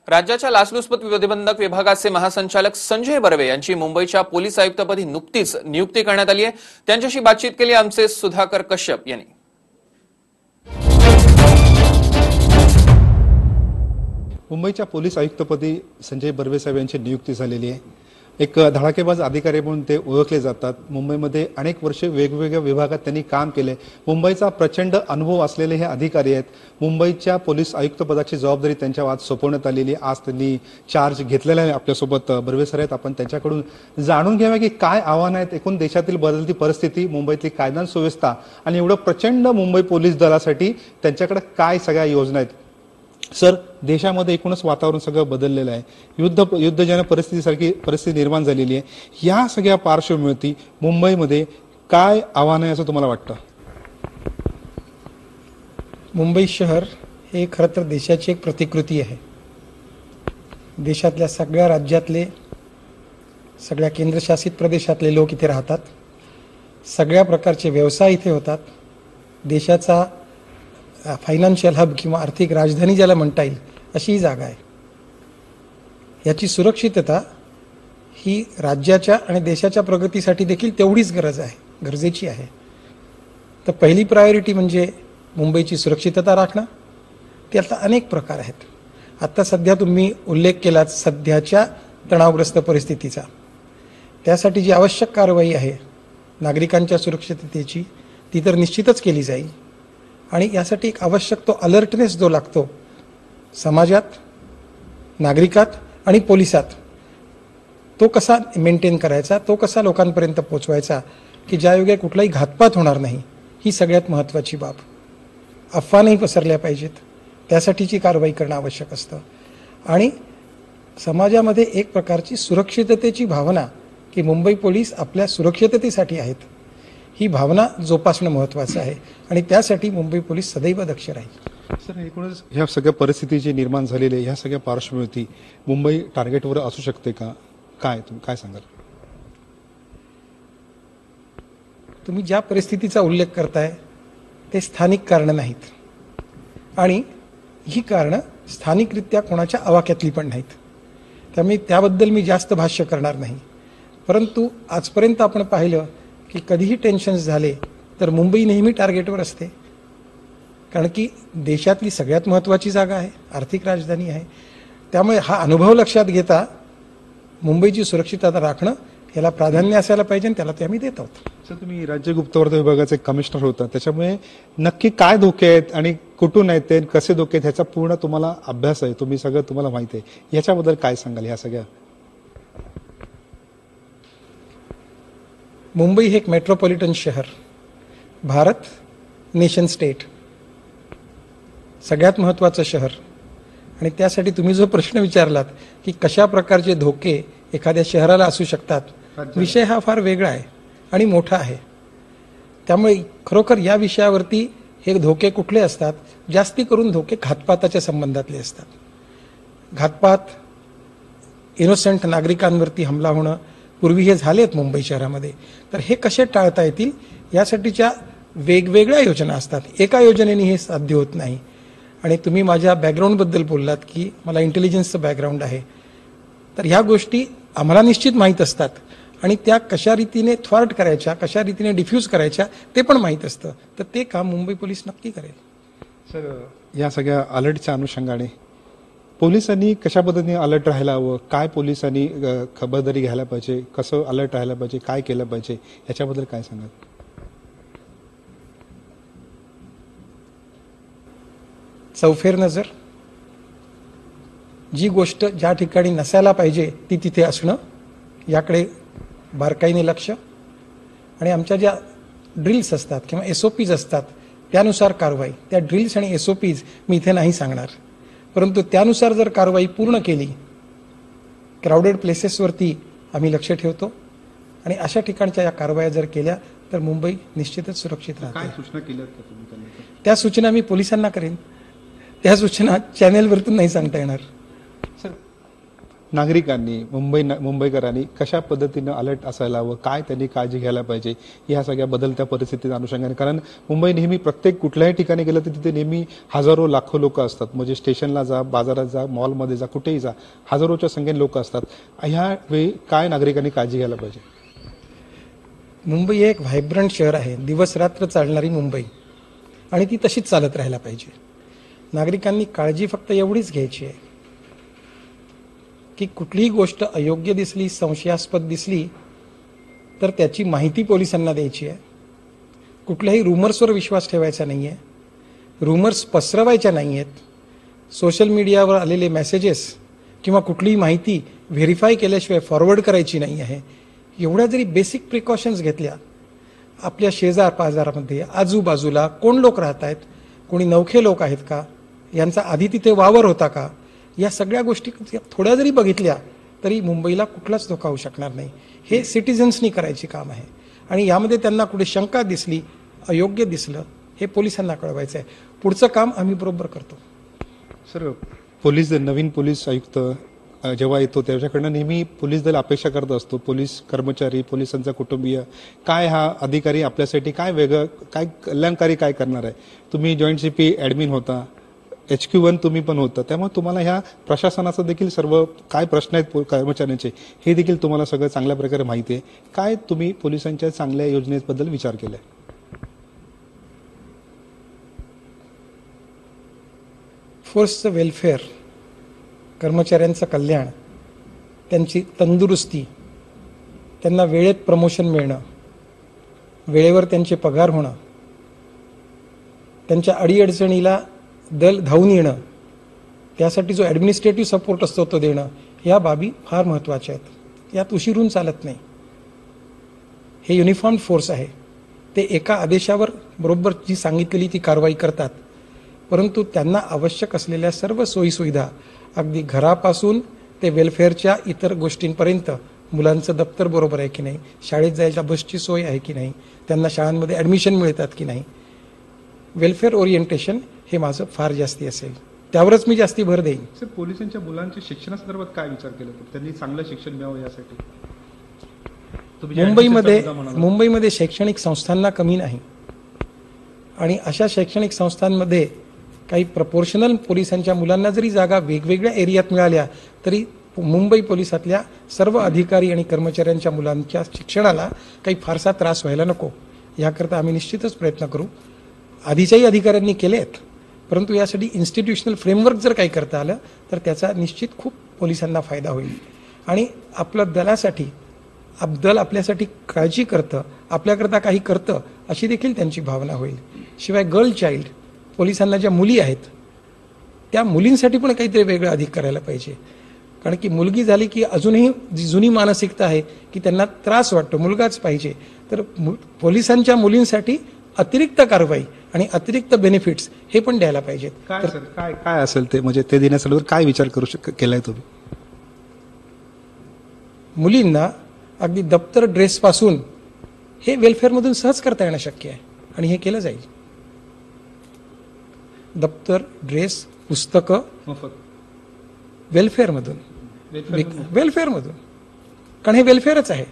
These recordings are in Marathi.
राज्याच्या लाचलुचपत प्रतिबंधक विभागाचे महासंचालक संजय बर्वे यांची मुंबईच्या पोलीस आयुक्तपदी नुकतीच नियुक्ती करण्यात आली आहे। त्यांच्याशी बातचीत केली आमचे सुधाकर कश्यप यांनी। मुंबईच्या पोलीस आयुक्तपदी संजय बर्वे साहेब यांची नियुक्ती झालेली आहे। एक धडाकेबाज अधिकारी म्हणून ते ओळखले जातात। मुंबईमध्ये अनेक वर्षे वेगवेगळ्या विभागात त्यांनी काम केले। मुंबईचा प्रचंड अनुभव असलेले हे अधिकारी आहेत। मुंबईच्या पोलीस आयुक्तपदाची जबाबदारी त्यांच्या आज सोपवण्यात आलेली आहे। आज त्यांनी चार्ज घेतलेला आहे। आपल्यासोबत बर्वे सर आहेत। आपण त्यांच्याकडून जाणून घ्यावे की काय आव्हानं आहेत, एकूण देशातील बदलती परिस्थिती, मुंबईतली कायदा सुव्यवस्था आणि एवढं प्रचंड मुंबई पोलीस दलासाठी त्यांच्याकडे काय सगळ्या योजना आहेत। सर, देशामध्ये एकूणच वातावरण सगळं बदललेलं आहे। युद्धजन्य परिस्थितीसारखी परिस्थिती निर्माण झालेली आहे। या सगळ्या पार्श्वभूमीवरती मुंबईमध्ये काय आव्हान आहे असं तुम्हाला वाटतं? मुंबई शहर हे खरं तर देशाची एक प्रतिकृती आहे। देशातल्या सगळ्या राज्यातले, सगळ्या केंद्रशासित प्रदेशातले लोक इथे राहतात। सगळ्या प्रकारचे व्यवसाय इथे होतात। देशाचा फायनान्शियल हब किंवा आर्थिक राजधानी ज्याला म्हणता येईल अशी ही जागा आहे। याची सुरक्षितता ही राज्याच्या आणि देशाच्या प्रगतीसाठी देखील तेवढीच गरजेची आहे। तर पहिली प्रायोरिटी म्हणजे मुंबईची सुरक्षितता राखणं। त्यातला अनेक प्रकार आहेत। आता सध्या तुम्ही उल्लेख केलात सध्याच्या तणावग्रस्त परिस्थितीचा। त्यासाठी जी आवश्यक कारवाई आहे नागरिकांच्या सुरक्षिततेची ती तर निश्चितच केली जाईल। आणि यासाठी एक आवश्यक तो अलर्टनेस जो लागतो समाजात, नागरिकात आणि पोलिसात, तो कसा मेंटेन करायचा, तो कसा लोकांपर्यंत पोहोचवायचा की ज्यायोगे कुठलाही घातपात होणार नाही, ही सगळ्यात महत्त्वाची बाब। अफवा नाही पसरल्या पाहिजेत, त्यासाठीची कारवाई करणं आवश्यक असतं। आणि समाजामध्ये एक प्रकारची सुरक्षिततेची भावना की मुंबई पोलीस आपल्या सुरक्षिततेसाठी आहेत, ही भावना जोपासणं महत्त्वाचं आहे। आणि त्यासाठी मुंबई पोलीस सदैव दक्ष राहील। सर, एकूणच ह्या सगळ्या परिस्थिती जी निर्माण झालेली आहे, ह्या सगळ्या पार्श्वभूमीवरती मुंबई टार्गेटवर असू शकते का? तुम्ही काय सांगाल? तुम्ही ज्या परिस्थितीचा उल्लेख करताय ते स्थानिक कारणं नाहीत आणि ही कारणं स्थानिकरित्या कोणाच्या आवाक्यातली पण नाहीत। त्यामुळे त्याबद्दल मी जास्त भाष्य करणार नाही। परंतु आजपर्यंत आपण पाहिलं की कधीही टेन्शन्स झाले तर मुंबई नेहमी टार्गेटवर असते, कारण की देशातली सगळ्यात महत्त्वाची जागा आहे, आर्थिक राजधानी आहे। त्यामुळे हा अनुभव लक्षात घेता मुंबईची सुरक्षितता राखणं याला प्राधान्य असायला पाहिजे आणि त्याला ते आम्ही देत आहोत। सर, तुम्ही राज्य गुप्तवार्ता विभागाचे कमिशनर होता, त्याच्यामुळे नक्की काय धोके आहेत आणि कुठून आहेत ते, कसे धोके आहेत, ह्याचा पूर्ण तुम्हाला अभ्यास आहे, तुम्हाला माहिती आहे। याच्याबद्दल काय सांगाल? ह्या सगळ्या मुंबई हे एक मेट्रोपॉलिटन शहर, भारत नेशन स्टेट, सगळ्यात महत्त्वाचं शहर। आणि त्यासाठी तुम्ही जो प्रश्न विचारलात की कशा प्रकारचे धोके एखाद्या शहराला असू शकतात, विषय हा फार वेगळा आहे आणि मोठा आहे। त्यामुळे खरोखर या विषयावरती हे धोके कुठले असतात, जास्ती करून धोके घातपाताच्या संबंधातले असतात। घातपात, इनोसेंट नागरिकांवरती हमला होणं, पूर्वी हे झालेत मुंबई शहरामध्ये। तर हे कसे टाळता येतील यासाठीच्या वेगवेगळ्या योजना असतात। एका योजनेने हे साध्य होत नाही। आणि तुम्ही माझ्या बॅकग्राऊंडबद्दल बोललात की मला इंटेलिजन्सचं बॅकग्राऊंड आहे, तर ह्या गोष्टी आम्हाला निश्चित माहीत असतात आणि त्या कशा रीतीने थ्वार्ट करायच्या, कशा रीतीने डिफ्यूज करायच्या ते पण माहीत असतं। तर ते काम मुंबई पोलीस नक्की करेल। सर, या सगळ्या अलर्टच्या अनुषंगाने पोलिसांनी कशा पद्धतीने अलर्ट राहायला हवं, काय पोलिसांनी खबरदारी घ्यायला पाहिजे, कसं अलर्ट राहायला पाहिजे, काय केलं पाहिजे, याच्याबद्दल काय सांगाल? चौफेर नजर, जी गोष्ट ज्या ठिकाणी नसायला पाहिजे ती तिथे असणं, याकडे बारकाईने लक्ष। आणि आमच्या ज्या ड्रिल्स असतात किंवा SOPs असतात त्यानुसार कारवाई। त्या ड्रिल्स आणि SOPs मी इथे नाही सांगणार, परंतु त्यानुसार जर कारवाई पूर्ण केली, क्राउडेड प्लेसेसवरती आम्ही लक्ष ठेवतो आणि अशा ठिकाणच्या या कारवाया जर केल्या तर मुंबई निश्चितच सुरक्षित राहते। काय सूचना केल्यात का तुम्ही त्यांना? त्या सूचना मी पोलिसांना करेन, त्या सूचना चॅनेलवरतून नाही सांगता येणार। सर, नागरिकांनी मुंबईकरांनी कशा पद्धतीनं अलर्ट असायला हवं, काय त्यांनी काळजी घ्यायला पाहिजे या सगळ्या बदलत्या परिस्थितीच्या अनुषंगाने? कारण मुंबई नेहमी प्रत्येक कुठल्याही ठिकाणी गेलं तर तिथे नेहमी हजारो लाखो लोक असतात. म्हणजे स्टेशनला जा, बाजारात जा, मॉलमध्ये जा, कुठेही जा, हजारोच्या संख्येने लोक असतात. ह्या वेळी काय नागरिकांनी काळजी घ्यायला पाहिजे? मुंबई हे एक व्हायब्रंट शहर आहे, दिवस रात्र चालणारी मुंबई, आणि ती तशीच चालत राहायला पाहिजे. नागरिकांनी काळजी फक्त एवढीच घ्यायची आहे की कुठलीही गोष्ट अयोग्य दिसली, संशयास्पद दिसली तर त्याची माहिती पोलिसांना द्यायची आहे. कुठल्याही रूमर्सवर विश्वास ठेवायचा नाही आहे, रूमर्स पसरवायच्या नाही आहेत. सोशल मीडियावर आलेले मेसेजेस किंवा कुठलीही माहिती व्हेरीफाय केल्याशिवाय फॉरवर्ड करायची नाही आहे. एवढ्या जरी बेसिक प्रिकॉशन्स घेतल्या, आपल्या शेजार पाजारामध्ये आजूबाजूला कोण लोक राहत आहेत, कोणी नवखे लोक आहेत का, यांचा आधी तिथे वावर होता का, या सगळ्या गोष्टी थोड्या जरी बघितल्या तरी मुंबईला कुठलाच धोका होऊ शकणार नाही. हे सिटिझन्सनी करायचे काम आहे. आणि यामध्ये त्यांना कुठे शंका दिसली, अयोग्य दिसलं, हे पोलिसांना कळवायचं आहे. पुढचं काम आम्ही बरोबर करतो. सर, नवीन पोलीस आयुक्त जेव्हा येतो त्याच्याकडनं नेहमी पोलीस दल अपेक्षा करत असतो, पोलीस कर्मचारी, पोलिसांचा कुटुंबीय, काय हा अधिकारी आपल्यासाठी काय वेगळं, काय कल्याणकारी काय करणार आहे? तुम्ही जॉईंट CP ॲडमिन होता, HQ1 तुम्ही पण होता, त्यामुळे तुम्हाला ह्या प्रशासनाचं देखील सर्व काय प्रश्न आहेत कर्मचाऱ्यांचे हे देखील तुम्हाला सगळं चांगल्या प्रकारे माहिती आहे. काय तुम्ही पोलिसांच्या चांगल्या योजनेबद्दल विचार केलाय? फोर्सचं वेलफेअर, कर्मचाऱ्यांचं कल्याण, त्यांची तंदुरुस्ती, त्यांना वेळेत प्रमोशन मिळणं, वेळेवर त्यांचे पगार होणं, त्यांच्या अडीअडचणीला दल धावून येणं, त्यासाठी जो ॲडमिनिस्ट्रेटिव्ह सपोर्ट असतो तो देणं, या बाबी फार महत्त्वाच्या आहेत. यात उशीरून चालत नाही. हे युनिफॉर्म फोर्स आहे, ते एका आदेशावर बरोबर जी सांगितलेली ती कारवाई करतात. परंतु त्यांना आवश्यक असलेल्या सर्व सोयीसुविधा, अगदी घरापासून ते वेलफेअरच्या इतर गोष्टींपर्यंत, मुलांचं दप्तर बरोबर आहे की नाही, शाळेत जायच्या बसची सोय आहे की नाही, त्यांना शाळांमध्ये ॲडमिशन मिळतात की नाही, वेलफेअर ओरिएंटेशन हे माझं फार जास्ती असेल, त्यावरच मी जास्ती भर देईन. सर, पोलिसांच्या मुलांच्या शिक्षणासंदर्भात काय विचार केला त्यांनी चांगलं शिक्षण मिळावं यासाठी? मुंबईमध्ये शैक्षणिक संस्थांना कमी नाही, आणि अशा शैक्षणिक संस्थांमध्ये काही प्रपोर्शनल पोलिसांच्या मुलांना जरी जागा वेगवेगळ्या एरियात मिळाल्या तरी मुंबई पोलिसातल्या सर्व अधिकारी आणि कर्मचाऱ्यांच्या मुलांच्या शिक्षणाला काही फारसा त्रास व्हायला नको, याकरता आम्ही निश्चितच प्रयत्न करू. आधीच्याही अधिकाऱ्यांनी केलेत, परंतु यासाठी इन्स्टिट्यूशनल फ्रेमवर्क जर काही करता आलं तर त्याचा निश्चित खूप पोलिसांना फायदा होईल. आणि आपल्या दलासाठी, दल आपल्यासाठी काळजी करतं, आपल्याकरता काही करतं, अशी देखील त्यांची भावना होईल. शिवाय गर्ल चाइल्ड, पोलिसांना ज्या मुली आहेत त्या मुलींसाठी पण काहीतरी वेगळं अधिक करायला पाहिजे. कारण की मुलगी झाली की अजूनही जी जुनी मानसिकता आहे की त्यांना त्रास वाटतो, मुलगाच पाहिजे. तर पोलिसांच्या मुलींसाठी अतिरिक्त कारवाई आणि अतिरिक्त बेनिफिट्स हे पण द्यायला पाहिजेत. काय असेल ते, म्हणजे ते देण्यासाठी काय विचार केलाय तुम्ही? मुलींना अगदी दप्तर, ड्रेसपासून हे वेलफेअरमधून सहज करता येणं शक्य आहे, आणि हे केलं जाईल. दप्तर, ड्रेस, पुस्तकं वेलफेअरमधून, कारण हे वेलफेअरच आहे,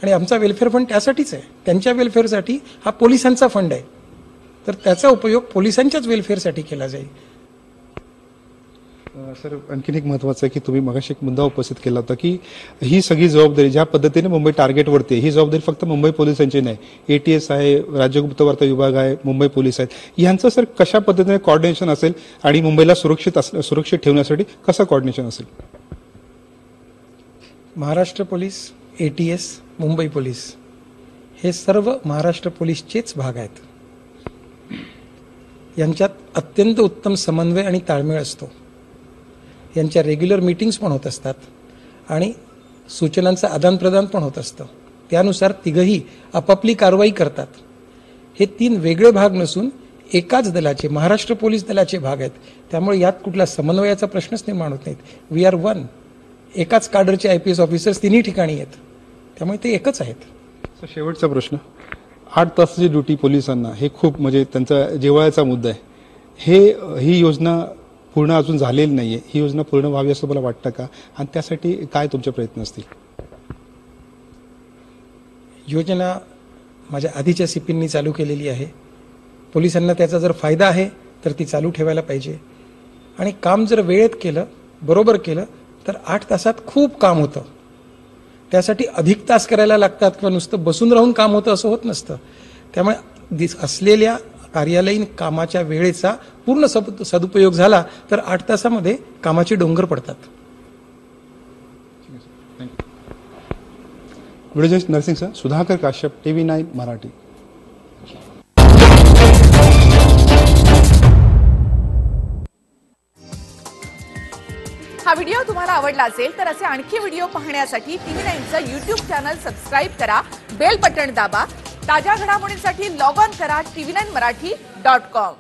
आणि आमचा वेलफेअर फंड त्यासाठीच आहे. त्यांच्या वेलफेअरसाठी हा पोलिसांचा फंड आहे, तर त्याचा उपयोग पोलिसांच्याच वेलफेअरसाठी केला जाईल. सर, आणखीन एक महत्त्वाचं आहे की तुम्ही मगाशी एक मुद्दा उपस्थित केला होता की ही सगळी जबाबदारी ज्या पद्धतीने मुंबई टार्गेटवरती आहे, ही जबाबदारी फक्त मुंबई पोलिसांची नाही, ATS आहे, राज्य गुप्त वार्ता विभाग आहे, मुंबई पोलीस आहेत, यांचं सर कशा पद्धतीने कोऑर्डिनेशन असेल आणि मुंबईला सुरक्षित ठेवण्यासाठी कसं कोऑर्डिनेशन असेल? Maharashtra police, ATS, Mumbai police हे सर्व महाराष्ट्र पोलीसचेच भाग आहेत. यांच्यात अत्यंत उत्तम समन्वय आणि ताळमेळ असतो. यांच्या रेग्युलर मीटिंग्स पण होत असतात आणि सूचनांचं आदानप्रदान पण होत असतं. त्यानुसार तिघही आपापली कारवाई करतात. हे 3 वेगळे भाग नसून एकाच दलाचे, महाराष्ट्र पोलीस दलाचे भाग आहेत. त्यामुळे यात कुठला समन्वयाचा प्रश्नच निर्माण होत नाहीत. We are one. एकाच काडरचे IPS ऑफिसर्स 3 ठिकाणी आहेत, त्यामुळे ते एकच आहेत. शेवटचा प्रश्न, 8 तासाची ड्युटी पोलिसांना हे खूप म्हणजे त्यांचा जिव्हाळ्याचा मुद्दा आहे. ही योजना पूर्ण अजून झालेली नाहीये. ही योजना पूर्ण व्हावी असं मला वाटतं का, आणि त्यासाठी काय तुमचे प्रयत्न असतील? योजना माझ्या आधीच्या सीपींनी चालू केलेली आहे. पोलिसांना त्याचा जर फायदा आहे तर ती चालू ठेवायला पाहिजे. आणि काम जर वेळेत केलं, बरोबर केलं, तर 8 तासात खूप काम होतं. त्यासाठी अधिक तास करायला लागतात किंवा नुसतं बसून राहून काम होतं असं होत नसतं. त्यामुळे असलेल्या कार्यालयीन कामाच्या वेळेचा पूर्ण सदुपयोग झाला तर 8 तासामध्ये कामाचे डोंगर पडतात. Video journalist Narsing sir, Sudhakar Kashyap, TV9 Marathi. हा व्हिडिओ तुम्हाला आवडला असेल तर असे आणखी व्हिडिओ पाहण्यासाठी TV9चं YouTube चॅनल सबस्क्राईब करा, बेल बटण दाबा. ताज्या घडामोडींसाठी लॉग ऑन करा tv9marathi.com.